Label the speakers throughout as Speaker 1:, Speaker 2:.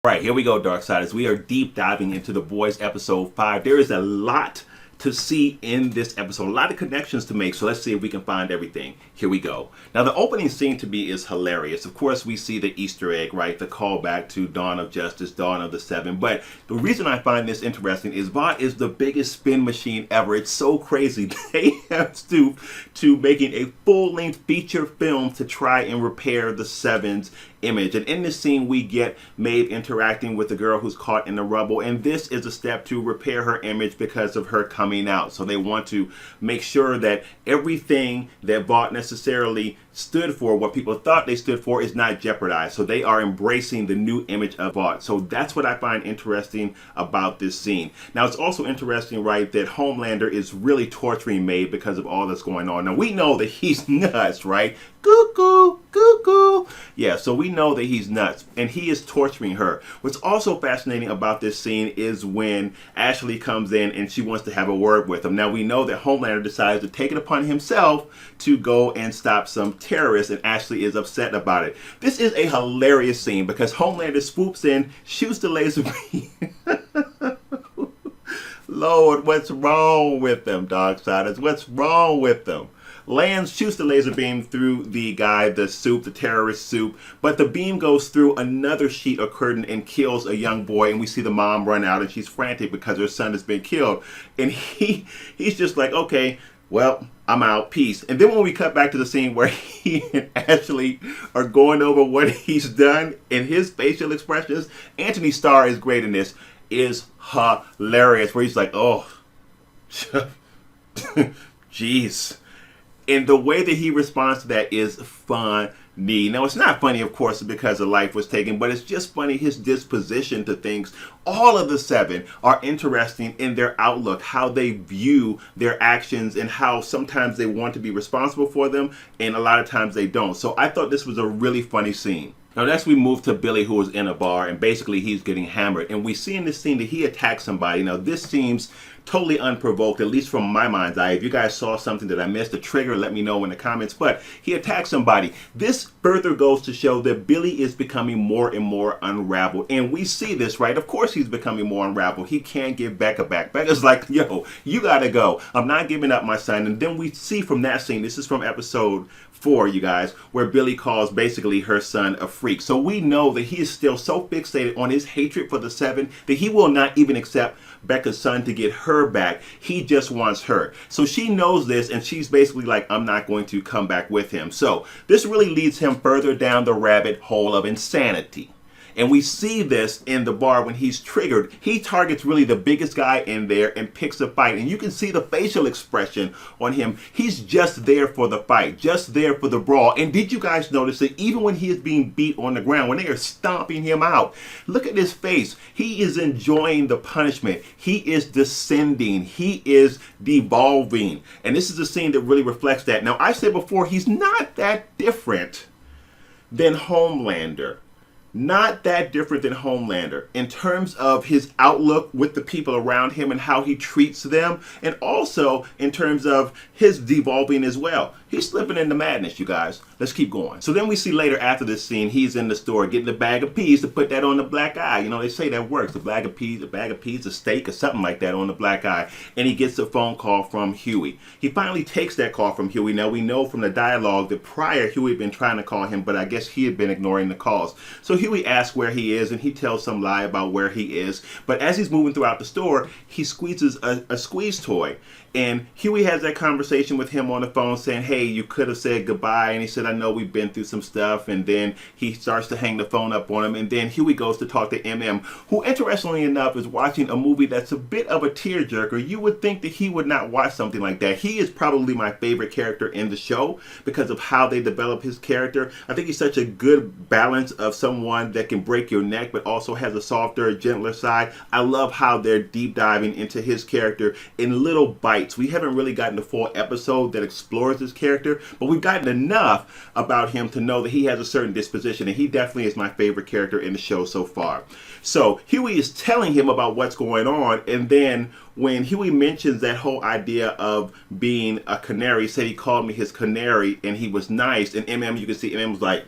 Speaker 1: Right, here we go, Darksiders. We are deep diving into The Boys episode 5. There is a lot to see in this episode, a lot of connections to make, so let's see if we can find everything. Here we go. Now, the opening scene to me is hilarious. Of course, we see the Easter egg, right? The callback to Dawn of Justice, Dawn of the Seven. But the reason I find this interesting is Vought is the biggest spin machine ever. It's so crazy. They have stooped to making a full-length feature film to try and repair the Seven's image. And in this scene, we get Maeve interacting with the girl who's caught in the rubble. And this is a step to repair her image because of her coming out. So they want to make sure that everything that Vought necessarily stood for, what people thought they stood for, is not jeopardized. So they are embracing the new image of Vought. So that's what I find interesting about this scene. Now, it's also interesting, right, that Homelander is really torturing Maeve because of all that's going on. Now, we know that he's nuts, right? Cuckoo, cuckoo. Yeah, so we know that he's nuts, and he is torturing her. What's also fascinating about this scene is when Ashley comes in and she wants to have a word with him. Now, we know that Homelander decides to take it upon himself to go and stop some terrorists, and Ashley is upset about it. This is a hilarious scene because Homelander swoops in, shoots the laser beam. Lord, what's wrong with them, Darksiders? What's wrong with them? Lands shoots the laser beam through the guy, the terrorist soup, but the beam goes through another sheet or curtain and kills a young boy, and we see the mom run out, and she's frantic because her son has been killed. And he's just like, okay, well, I'm out, peace. And then when we cut back to the scene where he and Ashley are going over what he's done and his facial expressions, Anthony Starr is great in this, is hilarious, where he's like, oh, jeez. And the way that he responds to that is funny. Now, it's not funny, of course, because a life was taken, but it's just funny, his disposition to things. All of the seven are interesting in their outlook, how they view their actions, and how sometimes they want to be responsible for them, and a lot of times they don't. So I thought this was a really funny scene. Now, next we move to Billy, who is in a bar, and basically he's getting hammered. And we see in this scene that he attacks somebody. Now, this seems totally unprovoked, at least from my mind's eye. If you guys saw something that I missed, a trigger, let me know in the comments. But he attacks somebody. This further goes to show that Billy is becoming more and more unraveled. And we see this, right? Of course he's becoming more unraveled. He can't give Becca back. Becca's like, yo, you gotta go. I'm not giving up my son. And then we see from that scene, this is from episode 4, you guys, where Billy calls basically her son a freak. So we know that he is still so fixated on his hatred for the seven that he will not even accept Becca's son to get her back. He just wants her. So she knows this, and she's basically like, I'm not going to come back with him. So this really leads him further down the rabbit hole of insanity. And we see this in the bar when he's triggered. He targets really the biggest guy in there and picks a fight. And you can see the facial expression on him. He's just there for the fight, just there for the brawl. And did you guys notice that even when he is being beat on the ground, when they are stomping him out, look at his face. He is enjoying the punishment. He is descending. He is devolving. And this is a scene that really reflects that. Now, I said before, he's not that different than Homelander. Not that different than Homelander in terms of his outlook with the people around him and how he treats them, and also in terms of his devolving as well. He's slipping into madness, you guys. Let's keep going. So then we see later after this scene, he's in the store getting a bag of peas to put that on the black eye. You know, they say that works. A bag of peas, a steak, or something like that on the black eye. And he gets a phone call from Huey. He finally takes that call from Huey. Now, we know from the dialogue that prior Huey had been trying to call him, but I guess he had been ignoring the calls. So Huey asks where he is, and he tells some lie about where he is. But as he's moving throughout the store, he squeezes a squeeze toy. And Huey has that conversation with him on the phone saying, hey, you could have said goodbye. And he said, I know we've been through some stuff. And then he starts to hang the phone up on him. And then Huey goes to talk to MM, who interestingly enough is watching a movie that's a bit of a tearjerker. You would think that he would not watch something like that. He is probably my favorite character in the show because of how they develop his character. I think he's such a good balance of someone that can break your neck but also has a softer, gentler side. I love how they're deep diving into his character in little bites. We haven't really gotten a full episode that explores his character, but we've gotten enough about him to know that he has a certain disposition, and he definitely is my favorite character in the show so far. So Huey is telling him about what's going on, and then when Huey mentions that whole idea of being a canary, he said he called me his canary and he was nice, and MM, you can see MM was like,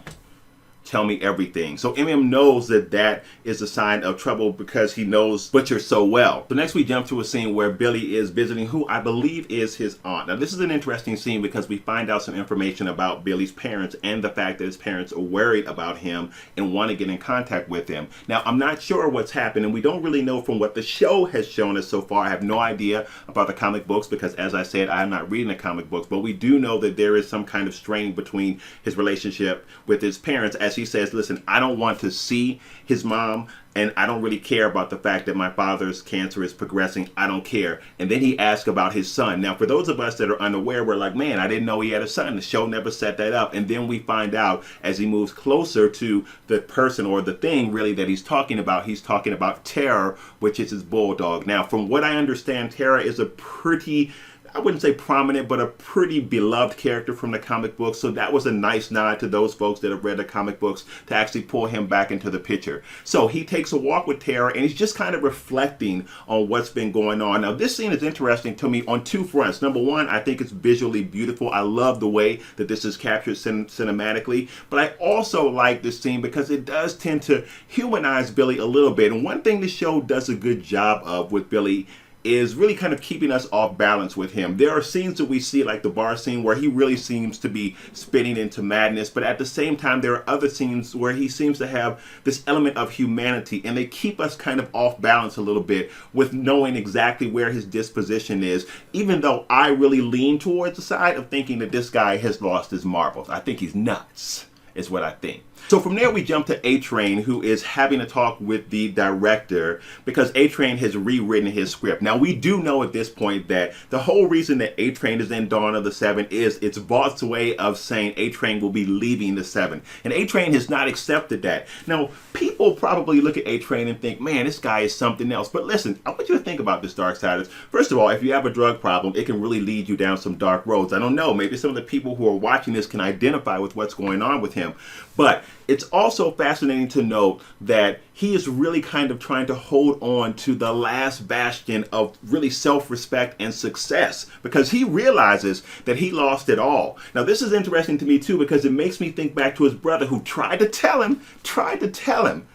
Speaker 1: Tell me everything. So MM knows that that is a sign of trouble because he knows Butcher so well. So next we jump to a scene where Billy is visiting who I believe is his aunt. Now this is an interesting scene because we find out some information about Billy's parents and the fact that his parents are worried about him and want to get in contact with him. Now I'm not sure what's happened, and we don't really know from what the show has shown us so far. I have no idea about the comic books because, as I said, I am not reading the comic books, but we do know that there is some kind of strain between his relationship with his parents, as he says, listen, I don't want to see his mom, and I don't really care about the fact that my father's cancer is progressing. I don't care. And then he asks about his son. Now, for those of us that are unaware, we're like, man, I didn't know he had a son. The show never set that up. And then we find out as he moves closer to the person or the thing really that he's talking about Terror, which is his bulldog. Now, from what I understand, Terror is a pretty, I wouldn't say prominent, but a pretty beloved character from the comic books. So that was a nice nod to those folks that have read the comic books to actually pull him back into the picture. So he takes a walk with Terror, and he's just kind of reflecting on what's been going on. Now, this scene is interesting to me on two fronts. Number one, I think it's visually beautiful. I love the way that this is captured cinematically. But I also like this scene because it does tend to humanize Billy a little bit. And one thing the show does a good job of with Billy is really kind of keeping us off balance with him. There are scenes that we see, like the bar scene, where he really seems to be spinning into madness, but at the same time there are other scenes where he seems to have this element of humanity, and they keep us kind of off balance a little bit with knowing exactly where his disposition is, even though I really lean towards the side of thinking that this guy has lost his marbles. I think he's nuts, is what I think. So from there we jump to A-Train, who is having a talk with the director because A-Train has rewritten his script. Now we do know at this point that the whole reason that A-Train is in Dawn of the Seven is it's Vaught's way of saying A-Train will be leaving the Seven. And A-Train has not accepted that. Now people probably look at A-Train and think, man, this guy is something else. But listen, I want you to think about this, Darksiders. First of all, if you have a drug problem, it can really lead you down some dark roads. I don't know, maybe some of the people who are watching this can identify with what's going on with him. But it's also fascinating to note that he is really kind of trying to hold on to the last bastion of really self-respect and success because he realizes that he lost it all. Now, this is interesting to me, too, because it makes me think back to his brother who tried to tell him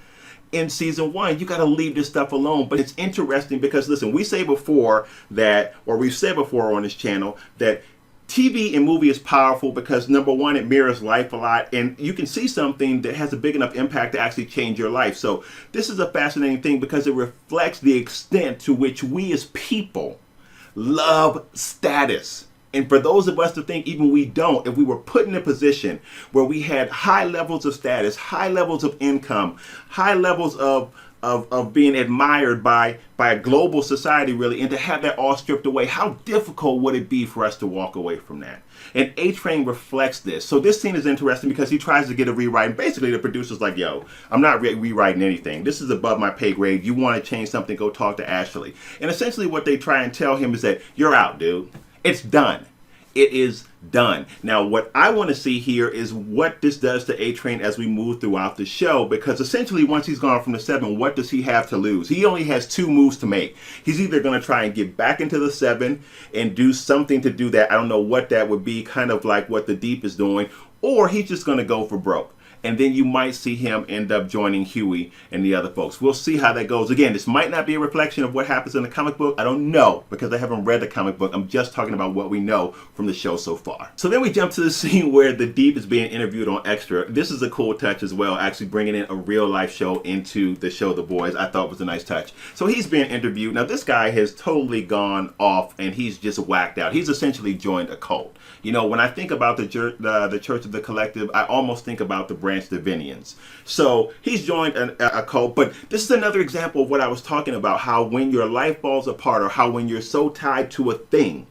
Speaker 1: in season 1, you got to leave this stuff alone. But it's interesting because, listen, we say before that, or we've said before on this channel, that TV and movie is powerful because, number one, it mirrors life a lot, and you can see something that has a big enough impact to actually change your life. So this is a fascinating thing because it reflects the extent to which we as people love status. And for those of us to think even we don't, if we were put in a position where we had high levels of status, high levels of income, high levels of being admired by a global society, really, and to have that all stripped away, how difficult would it be for us to walk away from that? And A-Train reflects this. So this scene is interesting because he tries to get a rewrite, and basically the producer's like, yo, I'm not rewriting anything. This is above my pay grade. You want to change something, go talk to Ashley. And essentially what they try and tell him is that you're out, dude. It's done. It is done. Now, what I want to see here is what this does to A-Train as we move throughout the show, because essentially once he's gone from the 7, what does he have to lose? He only has 2 moves to make. He's either going to try and get back into the 7 and do something to do that. I don't know what that would be, kind of like what the Deep is doing, or he's just going to go for broke. And then you might see him end up joining Huey and the other folks. We'll see how that goes. Again, this might not be a reflection of what happens in the comic book. I don't know because I haven't read the comic book. I'm just talking about what we know from the show so far. So then we jump to the scene where the Deep is being interviewed on Extra. This is a cool touch as well, actually bringing in a real life show into the show The Boys. I thought was a nice touch. So he's being interviewed. Now this guy has totally gone off and he's just whacked out. He's essentially joined a cult. You know, when I think about the Church of the Collective, I almost think about the Branch Davidians. So he's joined a cult, but this is another example of what I was talking about, how when your life falls apart or how when you're so tied to a thing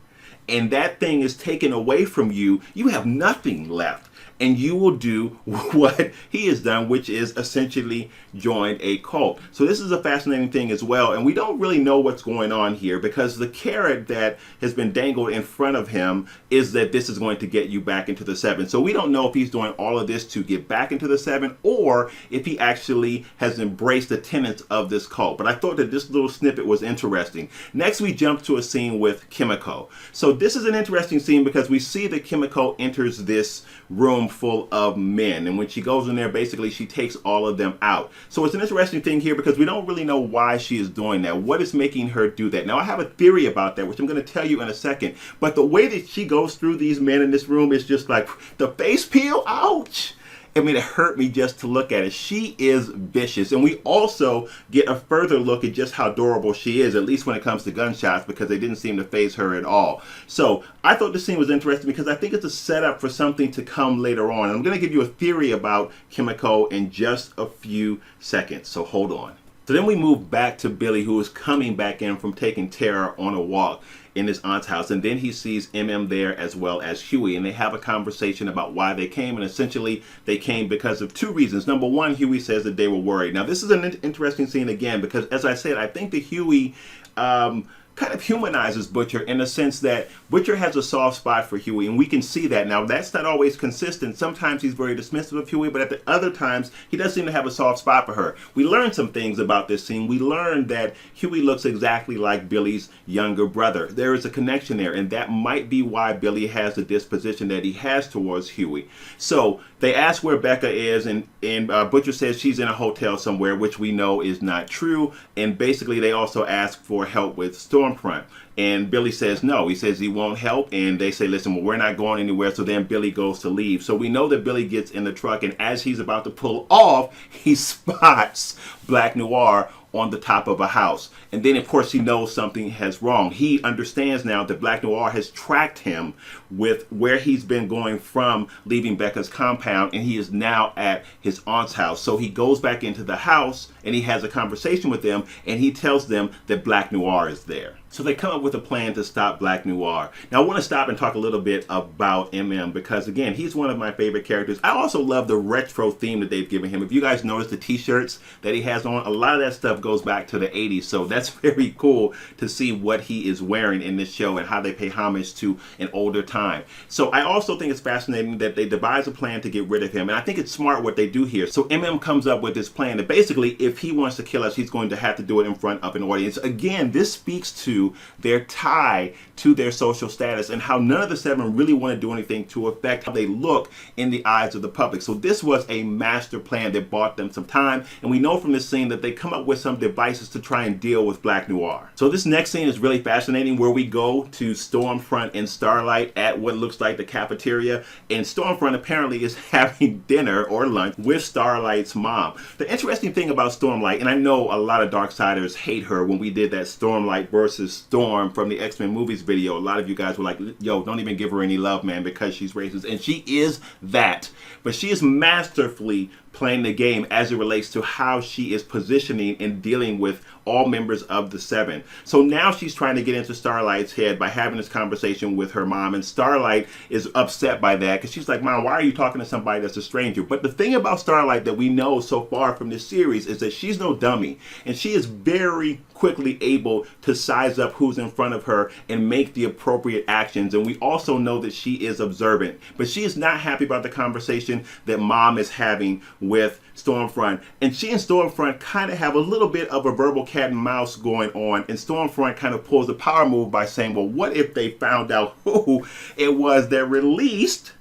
Speaker 1: and that thing is taken away from you, you have nothing left. And you will do what he has done, which is essentially join a cult. So this is a fascinating thing as well. And we don't really know what's going on here because the carrot that has been dangled in front of him is that this is going to get you back into the 7. So we don't know if he's doing all of this to get back into the 7 or if he actually has embraced the tenets of this cult. But I thought that this little snippet was interesting. Next, we jump to a scene with Kimiko. So this is an interesting scene because we see that Kimiko enters this room room full of men. And when she goes in there, basically she takes all of them out. So it's an interesting thing here because we don't really know why she is doing that. What is making her do that? Now, I have a theory about that, which I'm going to tell you in a second. But the way that she goes through these men in this room is just like the face peel. Ouch. I mean, it hurt me just to look at it. She is vicious. And we also get a further look at just how adorable she is, at least when it comes to gunshots, because they didn't seem to faze her at all. So I thought this scene was interesting because I think it's a setup for something to come later on. I'm going to give you a theory about Kimiko in just a few seconds. So hold on. So then we move back to Billy, who is coming back in from taking Tara on a walk in his aunt's house, and then he sees MM there as well as Huey, and they have a conversation about why they came, and essentially they came because of two reasons. Number one, Huey says that they were worried. Now this is an interesting scene again because, as I said, I think that Huey kind of humanizes Butcher in the sense that Butcher has a soft spot for Huey, and we can see that. Now, that's not always consistent. Sometimes he's very dismissive of Huey, but at the other times, he does seem to have a soft spot for her. We learned some things about this scene. We learned that Huey looks exactly like Billy's younger brother. There is a connection there, and that might be why Billy has the disposition that he has towards Huey. So they ask where Becca is, and Butcher says she's in a hotel somewhere, which we know is not true. And basically, they also ask for help with Stormfront. And Billy says no. He says he won't help. And they say, listen, well, we're not going anywhere. So then Billy goes to leave. So we know that Billy gets in the truck. And as he's about to pull off, he spots Black Noir on the top of a house. And then, of course, he knows something has wrong. He understands now that Black Noir has tracked him with where he's been going from leaving Becca's compound, and he is now at his aunt's house. So he goes back into the house and he has a conversation with them, and he tells them that Black Noir is there. So they come up with a plan to stop Black Noir. Now, I want to stop and talk a little bit about MM because, again, he's one of my favorite characters. I also love the retro theme that they've given him. If you guys notice the t-shirts that he has on, a lot of that stuff goes back to the 80s. So that's very cool to see what he is wearing in this show and how they pay homage to an older time. So I also think it's fascinating that they devise a plan to get rid of him. And I think it's smart what they do here. So MM comes up with this plan that basically, if he wants to kill us, he's going to have to do it in front of an audience. Again, this speaks to their tie to their social status and how none of the seven really want to do anything to affect how they look in the eyes of the public. So this was a master plan that bought them some time. And we know from this scene that they come up with some devices to try and deal with Black Noir. So this next scene is really fascinating, where we go to Stormfront and Starlight at what looks like the cafeteria. And Stormfront apparently is having dinner or lunch with Starlight's mom. The interesting thing about Stormlight, and I know a lot of Darksiders hate her when we did that Stormlight versus Storm from the X-Men movies video. A lot of you guys were like, yo, don't even give her any love, man, because she's racist. And she is that. But she is masterfully playing the game as it relates to how she is positioning and dealing with all members of the seven. So now she's trying to get into Starlight's head by having this conversation with her mom, and Starlight is upset by that because she's like, Mom, why are you talking to somebody that's a stranger? But the thing about Starlight that we know so far from this series is that she's no dummy, and she is very quickly able to size up who's in front of her and make the appropriate actions. And we also know that she is observant, but she is not happy about the conversation that Mom is having with Stormfront. And she and Stormfront kind of have a little bit of a verbal cat and mouse going on, and Stormfront kind of pulls the power move by saying, well, what if they found out who it was that released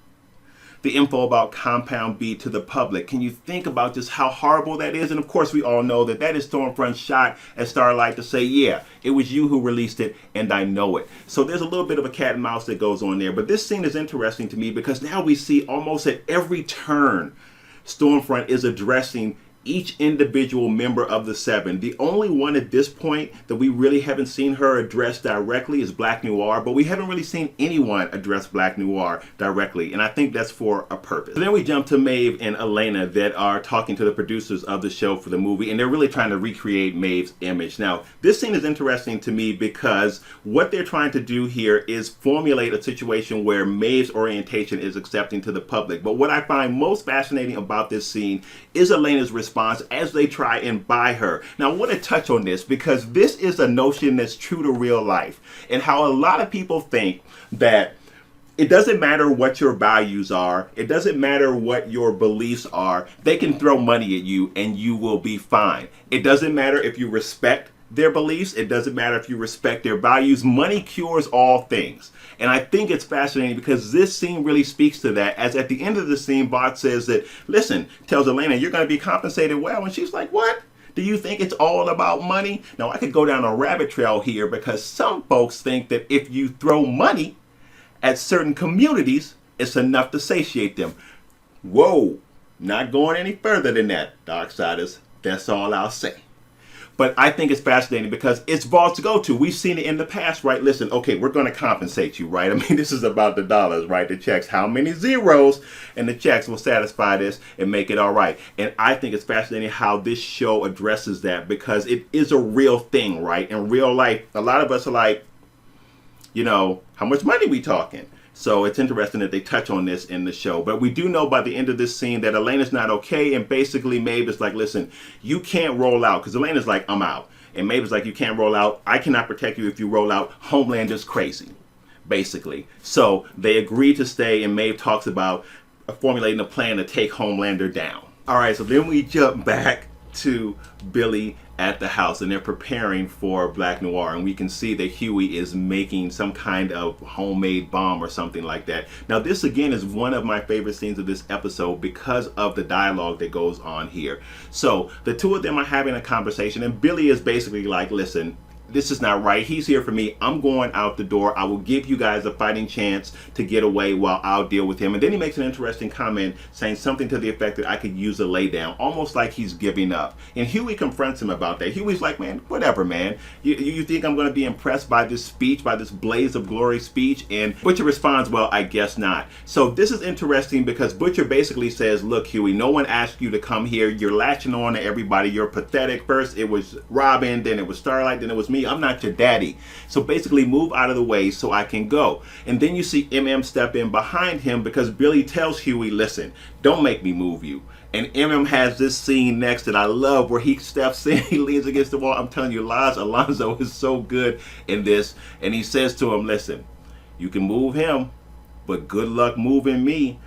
Speaker 1: the info about Compound B to the public? Can you think about just how horrible that is? And of course, we all know that that is Stormfront's shot at Starlight to say, yeah, it was you who released it, and I know it. So there's a little bit of a cat and mouse that goes on there. But this scene is interesting to me because now we see almost at every turn Stormfront is addressing each individual member of the seven. The only one at this point that we really haven't seen her address directly is Black Noir, but we haven't really seen anyone address Black Noir directly, and I think that's for a purpose. So then we jump to Maeve and Elena that are talking to the producers of the show for the movie, and they're really trying to recreate Maeve's image. Now, this scene is interesting to me because what they're trying to do here is formulate a situation where Maeve's orientation is accepting to the public. But what I find most fascinating about this scene is Elena's response as they try and buy her. Now, I want to touch on this because this is a notion that's true to real life, and how a lot of people think that it doesn't matter what your values are, it doesn't matter what your beliefs are, they can throw money at you and you will be fine. It doesn't matter if you respect their beliefs. It doesn't matter if you respect their values. Money cures all things. And I think it's fascinating because this scene really speaks to that, as at the end of the scene, Bart says that, listen, tells Elena, you're going to be compensated well. And she's like, what? Do you think it's all about money? Now, I could go down a rabbit trail here because some folks think that if you throw money at certain communities, it's enough to satiate them. Whoa, not going any further than that, Darksiders. That's all I'll say. But I think it's fascinating because it's vaults to go to. We've seen it in the past, right? Listen, okay, we're going to compensate you, right? I mean, this is about the dollars, right? The checks, how many zeros, and the checks will satisfy this and make it all right. And I think it's fascinating how this show addresses that because it is a real thing, right? In real life, a lot of us are like, you know, how much money we talking? So it's interesting that they touch on this in the show. But we do know by the end of this scene that Elena's not okay. And basically Maeve is like, listen, you can't roll out. Because Elena's like, I'm out. And Maeve is like, you can't roll out. I cannot protect you if you roll out. Homelander's crazy, basically. So they agree to stay. And Maeve talks about formulating a plan to take Homelander down. All right, so then we jump back to Billy at the house, and they're preparing for Black Noir, and we can see that Huey is making some kind of homemade bomb or something like that. Now this again is one of my favorite scenes of this episode because of the dialogue that goes on here. So the two of them are having a conversation, and Billy is basically like, listen, this is not right. He's here for me. I'm going out the door. I will give you guys a fighting chance to get away while I'll deal with him. And then he makes an interesting comment saying something to the effect that I could use a laydown, almost like he's giving up. And Huey confronts him about that. Huey's like, man, whatever, man. You think I'm going to be impressed by this speech, by this blaze of glory speech? And Butcher responds, well, I guess not. So this is interesting because Butcher basically says, look, Huey, no one asked you to come here. You're latching on to everybody. You're pathetic. First it was Robin, then it was Starlight, then it was me. I'm not your daddy. So basically move out of the way so I can go. And then you see MM step in behind him because Billy tells Huey, listen, don't make me move you. And MM has this scene next that I love where he steps in, he leans against the wall. I'm telling you, Laz Alonso is so good in this. And he says to him, listen, you can move him, but good luck moving me.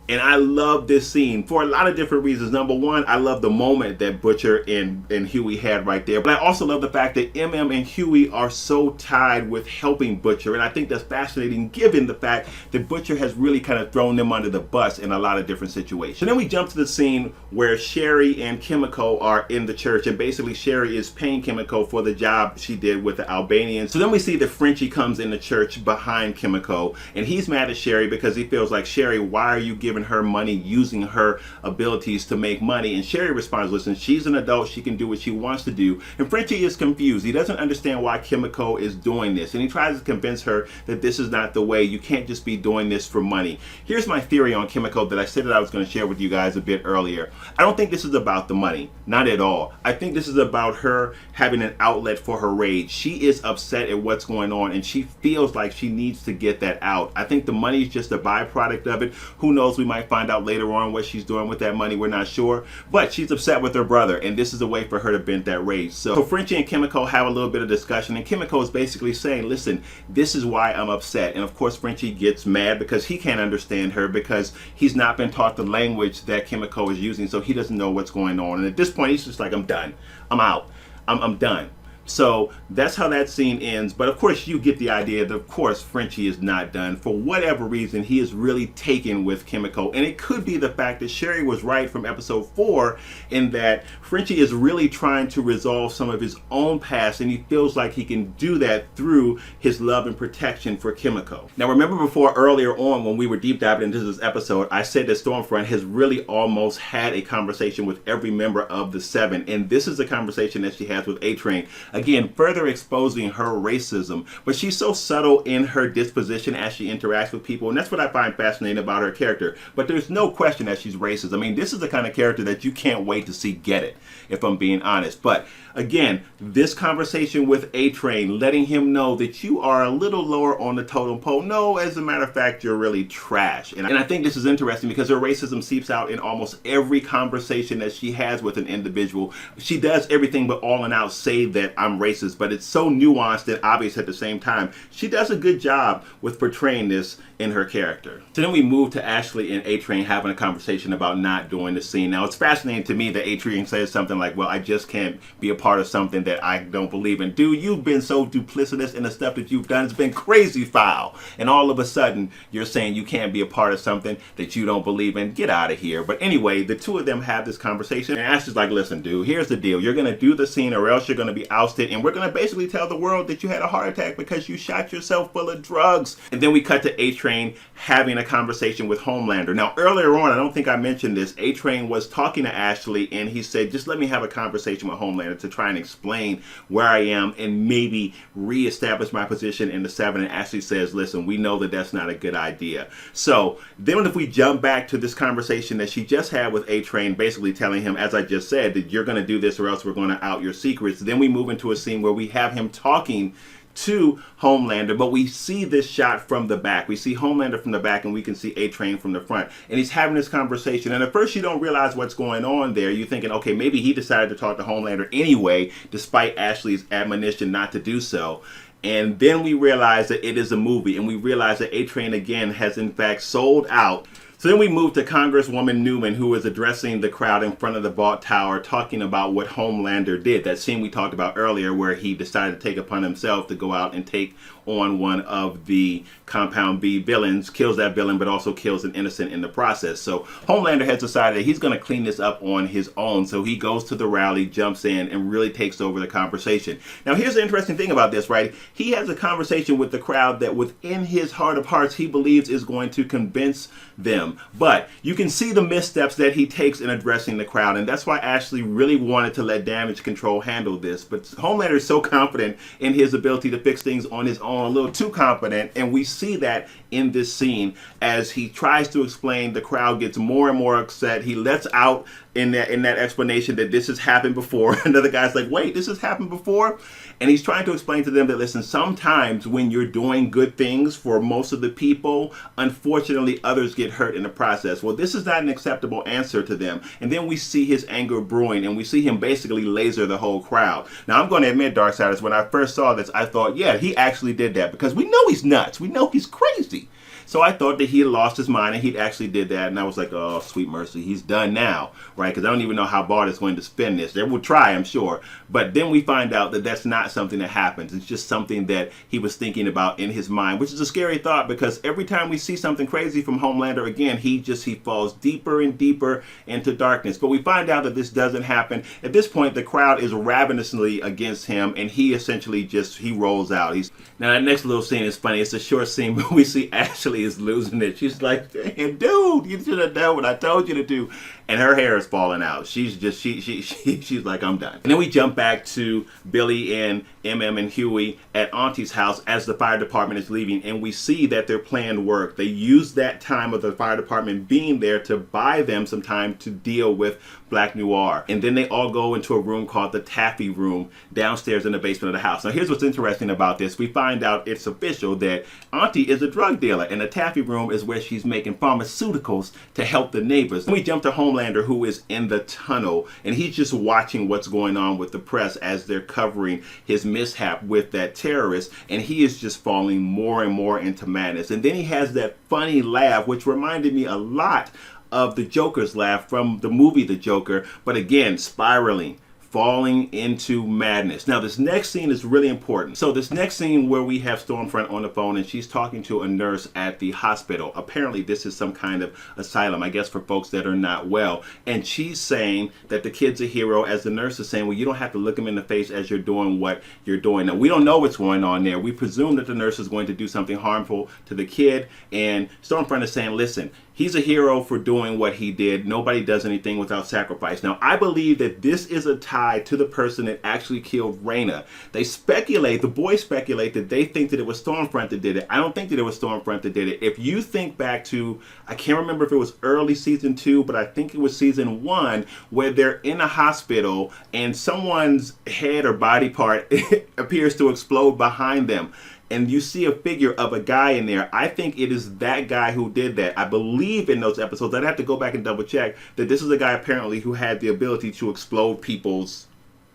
Speaker 1: And I love this scene for a lot of different reasons. Number one, I love the moment that Butcher and Huey had right there. But I also love the fact that MM and Huey are so tied with helping Butcher. And I think that's fascinating given the fact that Butcher has really kind of thrown them under the bus in a lot of different situations. And then we jump to the scene where Sherry and Kimiko are in the church. And basically Sherry is paying Kimiko for the job she did with the Albanians. So then we see that Frenchie comes in the church behind Kimiko. And he's mad at Sherry because he feels like, Sherry, why are you giving her money, using her abilities to make money? And Sherry responds, listen, she's an adult, she can do what she wants to do. And Frenchie is confused. He doesn't understand why Kimiko is doing this, and he tries to convince her that this is not the way. You can't just be doing this for money. Here's my theory on Kimiko that I said that I was going to share with you guys a bit earlier. I don't think this is about the money, not at all. I think this is about her having an outlet for her rage. She is upset at what's going on, and she feels like she needs to get that out. I think the money is just a byproduct of it. Who knows, we might find out later on what she's doing with that money. We're not sure, but she's upset with her brother, and this is a way for her to vent that rage. So Frenchie and Kimiko have a little bit of discussion, and Kimiko is basically saying, listen, this is why I'm upset. And of course Frenchie gets mad because he can't understand her because he's not been taught the language that Kimiko is using, so he doesn't know what's going on. And at this point he's just like, I'm done, I'm out, I'm done. So that's how that scene ends. But of course you get the idea that of course Frenchie is not done. For whatever reason, he is really taken with Kimiko. And it could be the fact that Sherry was right from episode 4 in that Frenchie is really trying to resolve some of his own past, and he feels like he can do that through his love and protection for Kimiko. Now remember before earlier on when we were deep diving into this episode, I said that Stormfront has really almost had a conversation with every member of the Seven. And this is a conversation that she has with A-Train. Again, further exposing her racism, but she's so subtle in her disposition as she interacts with people, and that's what I find fascinating about her character. But there's no question that she's racist. I mean, this is the kind of character that you can't wait to see get it, if I'm being honest. But again, this conversation with A-Train, letting him know that you are a little lower on the totem pole. No, as a matter of fact, you're really trash. And I think this is interesting because her racism seeps out in almost every conversation that she has with an individual. She does everything but all in out say that I'm racist, but it's so nuanced and obvious at the same time. She does a good job with portraying this in her character. So then we move to Ashley and A-Train having a conversation about not doing the scene. Now, it's fascinating to me that A-Train says something like, well, I just can't be a part of something that I don't believe in. Dude, you've been so duplicitous in the stuff that you've done. It's been crazy foul. And all of a sudden, you're saying you can't be a part of something that you don't believe in. Get out of here. But anyway, the two of them have this conversation. And Ashley's like, listen, dude, here's the deal. You're going to do the scene or else you're going to be ousted. And we're going to basically tell the world that you had a heart attack because you shot yourself full of drugs. And then we cut to A-Train having a conversation with Homelander. Now, earlier on, I don't think I mentioned this, A-Train was talking to Ashley and he said, just let me have a conversation with Homelander to try and explain where I am and maybe reestablish my position in the 7. And Ashley says, listen, we know that that's not a good idea. So then if we jump back to this conversation that she just had with A-Train, basically telling him, as I just said, that you're going to do this or else we're going to out your secrets. Then we move into a scene where we have him talking to Homelander, but we see this shot from the back. We see Homelander from the back and we can see A-Train from the front. And he's having this conversation. And at first you don't realize what's going on there. You're thinking, okay, maybe he decided to talk to Homelander anyway, despite Ashley's admonition not to do so. And then we realize that it is a movie, and we realize that A-Train again has in fact sold out. So then we move to Congresswoman Newman, who is addressing the crowd in front of the Vault Tower, talking about what Homelander did. That scene we talked about earlier where he decided to take upon himself to go out and take on one of the Compound B villains, kills that villain, but also kills an innocent in the process. So Homelander has decided that he's going to clean this up on his own. So he goes to the rally, jumps in, and really takes over the conversation. Now, here's the interesting thing about this, right? He has a conversation with the crowd that within his heart of hearts, he believes is going to convince them. But you can see the missteps that he takes in addressing the crowd. And that's why Ashley really wanted to let Damage Control handle this. But Homelander is so confident in his ability to fix things on his own, a little too confident, and we see that in this scene as he tries to explain. The crowd gets more and more upset. He lets out in that explanation that this has happened before. Another guy's like, wait, this has happened before? And he's trying to explain to them that, listen, sometimes when you're doing good things for most of the people, unfortunately others get hurt in the process. Well, this is not an acceptable answer to them. And then we see his anger brewing, and we see him basically laser the whole crowd. Now, I'm going to admit, Darksiders, when I first saw this, I thought, yeah, he actually did that, because we know he's nuts. We know he's crazy. So I thought that he had lost his mind and he actually did that. And I was like, oh, sweet mercy, he's done now, right? Because I don't even know how Bart is going to spin this. They will try, I'm sure. But then we find out that that's not something that happens. It's just something that he was thinking about in his mind, which is a scary thought, because every time we see something crazy from Homelander, again, he falls deeper and deeper into darkness. But we find out that this doesn't happen. At this point, the crowd is ravenously against him, and he essentially he rolls out. Now, that next little scene is funny. It's a short scene, but we see Ashley is losing it. She's like, dude, you should have done what I told you to do. And her hair is falling out. She's like, I'm done. And then we jump back to Billy and MM and Huey at Auntie's house as the fire department is leaving. And we see that their plan worked. They used that time of the fire department being there to buy them some time to deal with Black Noir. And then they all go into a room called the Taffy Room downstairs in the basement of the house. Now, here's what's interesting about this. We find out it's official that Auntie is a drug dealer, and the Taffy Room is where she's making pharmaceuticals to help the neighbors. Then we jump to Homelander, who is in the tunnel, and he's just watching what's going on with the press as they're covering his mishap with that terrorist, and he is just falling more and more into madness. And then he has that funny laugh, which reminded me a lot of the Joker's laugh from the movie The Joker, but again, spiraling, falling into madness. Now, this next scene is really important. So this next scene where we have Stormfront on the phone and she's talking to a nurse at the hospital. Apparently, this is some kind of asylum, I guess, for folks that are not well. And she's saying that the kid's a hero, as the nurse is saying, well, you don't have to look him in the face as you're doing what you're doing. Now, we don't know what's going on there. We presume that the nurse is going to do something harmful to the kid. And Stormfront is saying, listen, he's a hero for doing what he did. Nobody does anything without sacrifice. Now, I believe that this is a tie to the person that actually killed Raina. They speculate, the boys speculate, that they think that it was Stormfront that did it. I don't think that it was Stormfront that did it. If you think back to, I can't remember if it was early season 2, but I think it was season 1, where they're in a hospital and someone's head or body part appears to explode behind them. And you see a figure of a guy in there. I think it is that guy who did that. I believe in those episodes, I'd have to go back and double check, that this is a guy apparently who had the ability to explode people's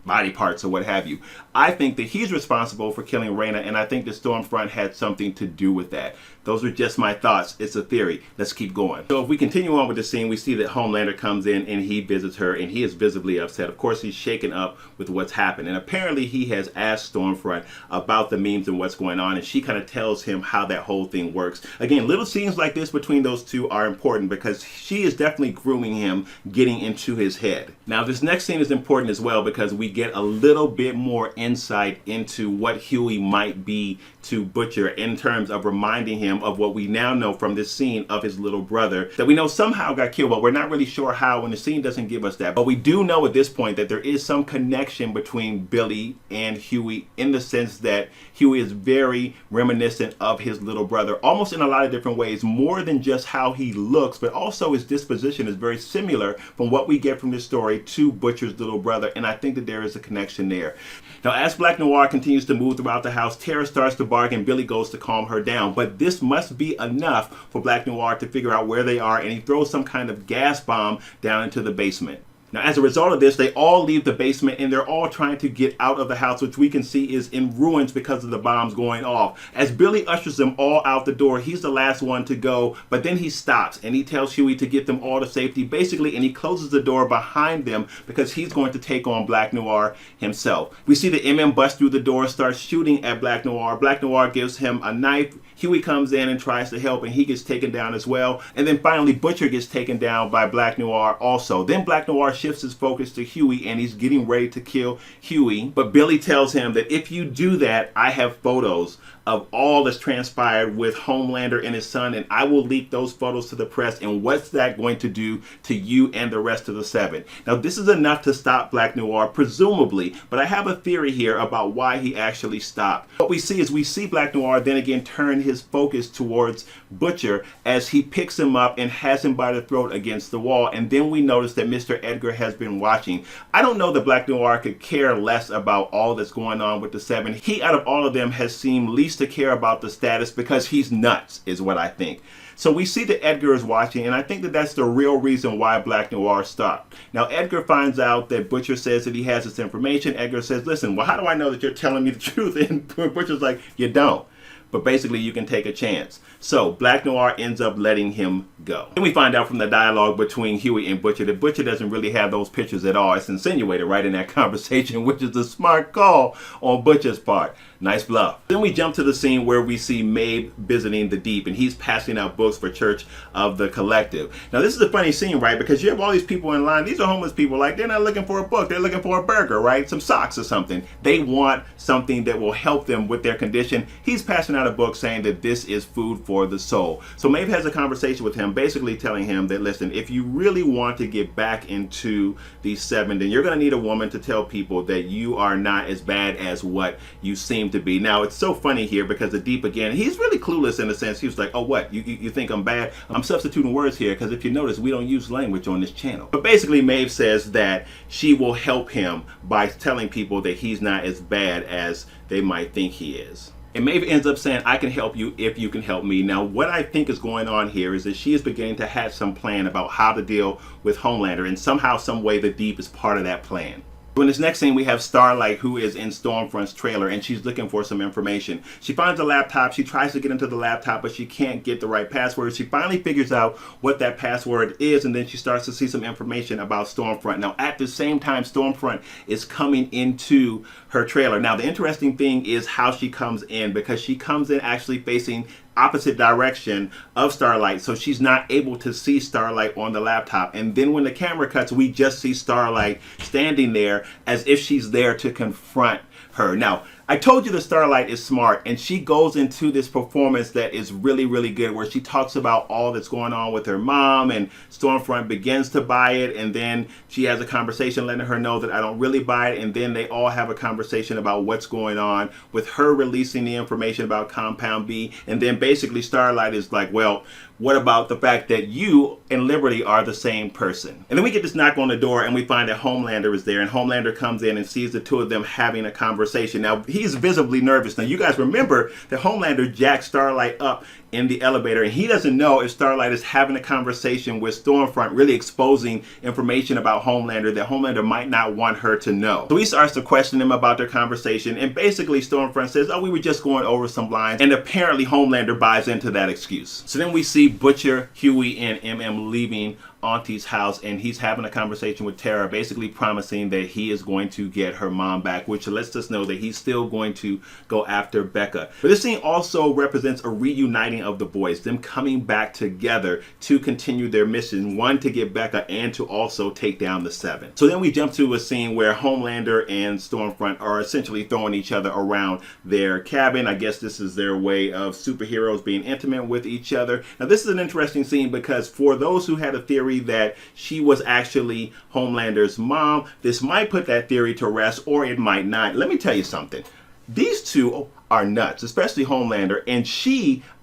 Speaker 1: body parts or what have you. I think that he's responsible for killing Raina, and I think the Stormfront had something to do with that. Those are just my thoughts. It's a theory. Let's keep going. So if we continue on with the scene, we see that Homelander comes in and he visits her, and he is visibly upset. Of course, he's shaken up with what's happened, and apparently he has asked Stormfront about the memes and what's going on, and she kind of tells him how that whole thing works. Again, little scenes like this between those two are important because she is definitely grooming him, getting into his head. Now, this next scene is important as well because we get a little bit more insight into what Huey might be to Butcher in terms of reminding him of what we now know from this scene of his little brother that we know somehow got killed, but we're not really sure how, and the scene doesn't give us that. But we do know at this point that there is some connection between Billy and Huey in the sense that Huey is very reminiscent of his little brother, almost in a lot of different ways, more than just how he looks, but also his disposition is very similar from what we get from this story to Butcher's little brother, and I think that there is a connection there. Now, as Black Noir continues to move throughout the house, Tara starts to bark and Billy goes to calm her down, but this must be enough for Black Noir to figure out where they are, and he throws some kind of gas bomb down into the basement. Now, as a result of this, they all leave the basement and they're all trying to get out of the house, which we can see is in ruins because of the bombs going off. As Billy ushers them all out the door, he's the last one to go, but then he stops and he tells Huey to get them all to safety, basically, and he closes the door behind them because he's going to take on Black Noir himself. We see the MM bust through the door, starts shooting at Black Noir. Black Noir gives him a knife. Huey comes in and tries to help, and he gets taken down as well. And then finally, Butcher gets taken down by Black Noir also. Then Black Noir shifts his focus to Huey, and he's getting ready to kill Huey. But Billy tells him that if you do that, I have photos of all that's transpired with Homelander and his son, and I will leak those photos to the press, and what's that going to do to you and the rest of the Seven? Now, this is enough to stop Black Noir, presumably, but I have a theory here about why he actually stopped. What we see is we see Black Noir then again turn his focus towards Butcher as he picks him up and has him by the throat against the wall, and then we notice that Mr. Edgar has been watching. I don't know that Black Noir could care less about all that's going on with the Seven. He, out of all of them, has seemed least to care about the status because he's nuts, is what I think. So we see that Edgar is watching, and I think that that's the real reason why Black Noir stopped. Now, Edgar finds out that Butcher says that he has this information. Edgar says, listen, well, how do I know that you're telling me the truth? And Butcher's like, you don't. But basically, you can take a chance. So Black Noir ends up letting him go. Then we find out from the dialogue between Huey and Butcher that Butcher doesn't really have those pictures at all. It's insinuated right in that conversation, which is a smart call on Butcher's part. Nice bluff. Then we jump to the scene where we see Mabe visiting the Deep, and he's passing out books for Church of the Collective. Now, this is a funny scene, right? Because you have all these people in line. These are homeless people. Like, they're not looking for a book. They're looking for a burger, right? Some socks or something. They want something that will help them with their condition. He's passing out a book saying that this is food for the soul. So Maeve has a conversation with him, basically telling him that, listen, if you really want to get back into these Seven, then you're going to need a woman to tell people that you are not as bad as what you seem to be. Now, it's so funny here because the Deep, again, he's really clueless in a sense. He was like, oh, what? You think I'm bad? I'm substituting words here because if you notice, we don't use language on this channel. But basically, Maeve says that she will help him by telling people that he's not as bad as they might think he is. And Maeve ends up saying, I can help you if you can help me. Now, what I think is going on here is that she is beginning to hatch some plan about how to deal with Homelander, and somehow, some way, the Deep is part of that plan. In this next scene, we have Starlight, who is in Stormfront's trailer, and she's looking for some information. She finds a laptop. She tries to get into the laptop, but she can't get the right password. She finally figures out what that password is, and then she starts to see some information about Stormfront. Now, at the same time, Stormfront is coming into her trailer. Now, the interesting thing is how she comes in, because she comes in actually facing opposite direction of Starlight, so she's not able to see Starlight on the laptop. And then when the camera cuts, we just see Starlight standing there as if she's there to confront her. Now, I told you the Starlight is smart, and she goes into this performance that is really, really good, where she talks about all that's going on with her mom, and Stormfront begins to buy it, and then she has a conversation letting her know that I don't really buy it, and then they all have a conversation about what's going on with her releasing the information about Compound B, and then basically Starlight is like, well, what about the fact that you and Liberty are the same person? And then we get this knock on the door, and we find that Homelander is there, and Homelander comes in and sees the two of them having a conversation conversation. Now, he's visibly nervous. Now, you guys remember that Homelander jacked Starlight up in the elevator, and he doesn't know if Starlight is having a conversation with Stormfront, really exposing information about Homelander that Homelander might not want her to know. So he starts to question him about their conversation, and basically Stormfront says, oh, we were just going over some lines, and apparently Homelander buys into that excuse. So then we see Butcher, Huey, and MM leaving Auntie's house, and he's having a conversation with Tara, basically promising that he is going to get her mom back, which lets us know that he's still going to go after Becca. But this scene also represents a reuniting of the boys, them coming back together to continue their mission, one to get Becca and to also take down the Seven. So then we jump to a scene where Homelander and Stormfront are essentially throwing each other around their cabin. I guess this is their way of superheroes being intimate with each other. Now this is an interesting scene because for those who had a theory that she was actually Homelander's mom, this might put that theory to rest, or it might not. Let me tell you something. These two are nuts, especially Homelander, and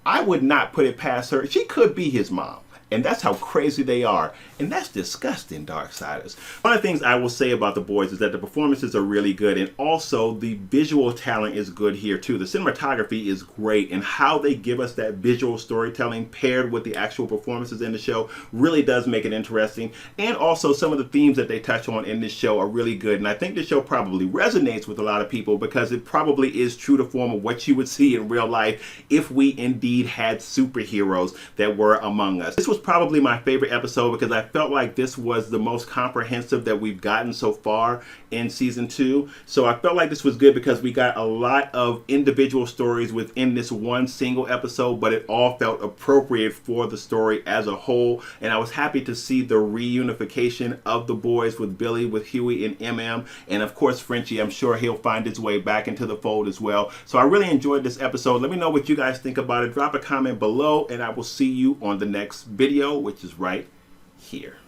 Speaker 1: I would not put it past her. She could be his mom. And that's how crazy they are. And that's disgusting, Darksiders. One of the things I will say about the boys is that the performances are really good. And also the visual talent is good here too. The cinematography is great. And how they give us that visual storytelling paired with the actual performances in the show really does make it interesting. And also some of the themes that they touch on in this show are really good. And I think the show probably resonates with a lot of people because it probably is true to form of what you would see in real life if we indeed had superheroes that were among us. This was probably my favorite episode because I felt like this was the most comprehensive that we've gotten so far in season 2. So I felt like this was good because we got a lot of individual stories within this one single episode, but it all felt appropriate for the story as a whole. And I was happy to see the reunification of the boys with Billy, with Huey and MM, and of course Frenchie. I'm sure he'll find his way back into the fold as well. So I really enjoyed this episode. Let me know what you guys think about it. Drop a comment below, and I will see you on the next video, which is right here.